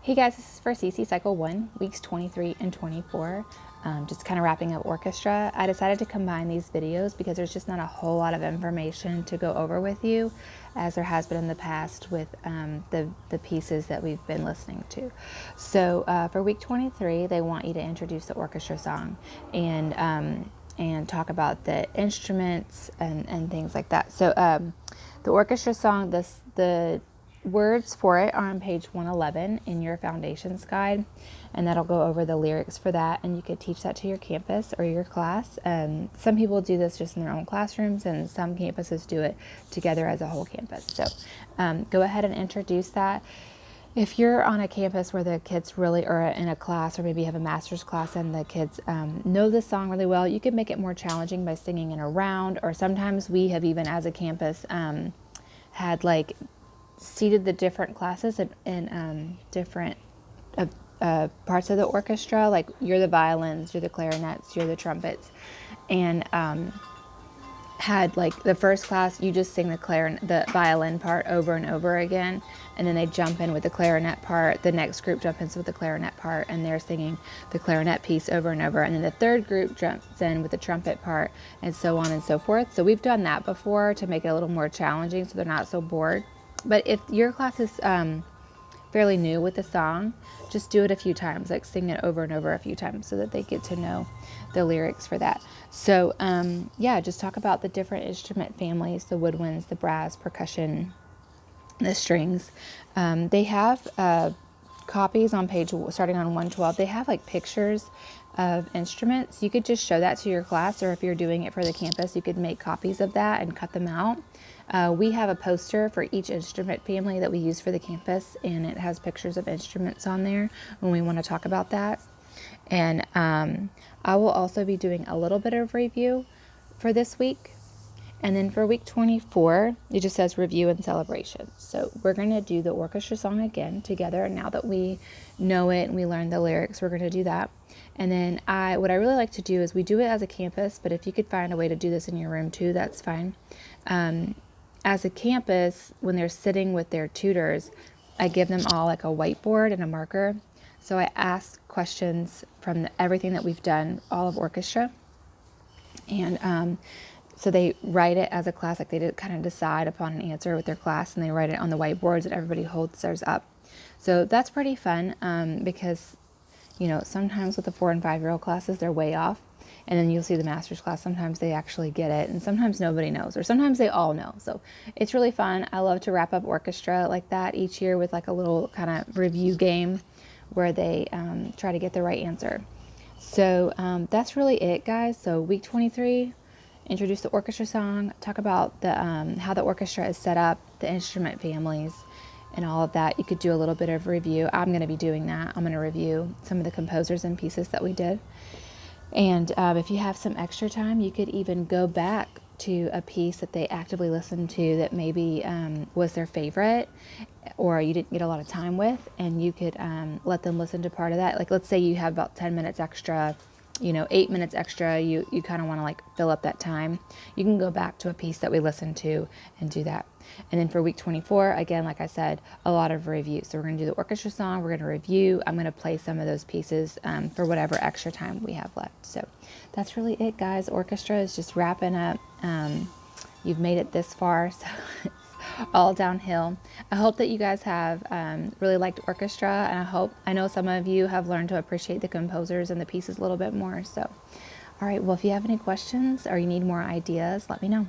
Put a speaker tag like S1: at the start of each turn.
S1: Hey guys, this is for CC Cycle 1, weeks 23 and 24. Just kind of wrapping up orchestra. I decided to combine these videos because there's just not a whole lot of information to go over with you, as there has been in the past with the pieces that we've been listening to. So for week 23, they want you to introduce the orchestra song and talk about the instruments and things like that. So the orchestra song, the words for it are on page 111 in your foundations guide, and that'll go over the lyrics for that, and you could teach that to your campus or your class. Some people do this just in their own classrooms, and some campuses do it together as a whole campus. So go ahead and introduce that. If you're on a campus where the kids really are in a class, or maybe you have a master's class and the kids know this song really well, you can make it more challenging by singing in a round, or sometimes we have even as a campus had like seated the different classes in different parts of the orchestra. Like you're the violins, you're the clarinets, you're the trumpets, and had like the first class, you just sing the violin part over and over again, and then they jump in with the clarinet part. The next group jumps in with the clarinet part, and they're singing the clarinet piece over and over, and then the third group jumps in with the trumpet part, and so on and so forth. So we've done that before to make it a little more challenging so they're not so bored. But if your class is fairly new with the song, just do it a few times, like sing it over and over a few times so that they get to know the lyrics for that. So yeah, just talk about the different instrument families, the woodwinds, the brass, percussion, the strings. They have copies on page, starting on 112, they have like pictures of instruments. You could just show that to your class, or if you're doing it for the campus, you could make copies of that and cut them out. We have a poster for each instrument family that we use for the campus, and it has pictures of instruments on there when we want to talk about that. And I will also be doing a little bit of review for this week. And then for week 24, it just says review and celebration. So we're going to do the orchestra song again together. Now that we know it and we learned the lyrics, we're going to do that. And then what I really like to do is we do it as a campus, but if you could find a way to do this in your room too, that's fine. As a campus, when they're sitting with their tutors, I give them all like a whiteboard and a marker. So I ask questions from everything that we've done, all of orchestra. And so they write it as a class, like they kind of decide upon an answer with their class, and they write it on the whiteboards, and everybody holds theirs up. So that's pretty fun because, you know, sometimes with the 4 and 5-year-old classes, they're way off. And then you'll see the master's class, sometimes they actually get it, and sometimes nobody knows, or sometimes they all know. So it's really fun. I love to wrap up orchestra like that each year with like a little kind of review game where they try to get the right answer. So that's really it, guys. So week 23, introduce the orchestra song, talk about the how the orchestra is set up, the instrument families, and all of that. You could do a little bit of review. I'm going to be doing that. I'm going to review some of the composers and pieces that we did. And if you have some extra time, you could even go back to a piece that they actively listened to that maybe was their favorite, or you didn't get a lot of time with, and you could let them listen to part of that. Like, let's say you have about 10 minutes extra, 8 minutes extra, you kind of want to like fill up that time. You can go back to a piece that we listened to and do that. And then for week 24, again, like I said, a lot of review. So we're going to do the orchestra song, we're going to review, I'm going to play some of those pieces for whatever extra time we have left. So that's really it, guys. Orchestra is just wrapping up. You've made it this far, so it's all downhill. I hope that you guys have really liked orchestra, and I know some of you have learned to appreciate the composers and the pieces a little bit more. So, all right, well, if you have any questions or you need more ideas, let me know.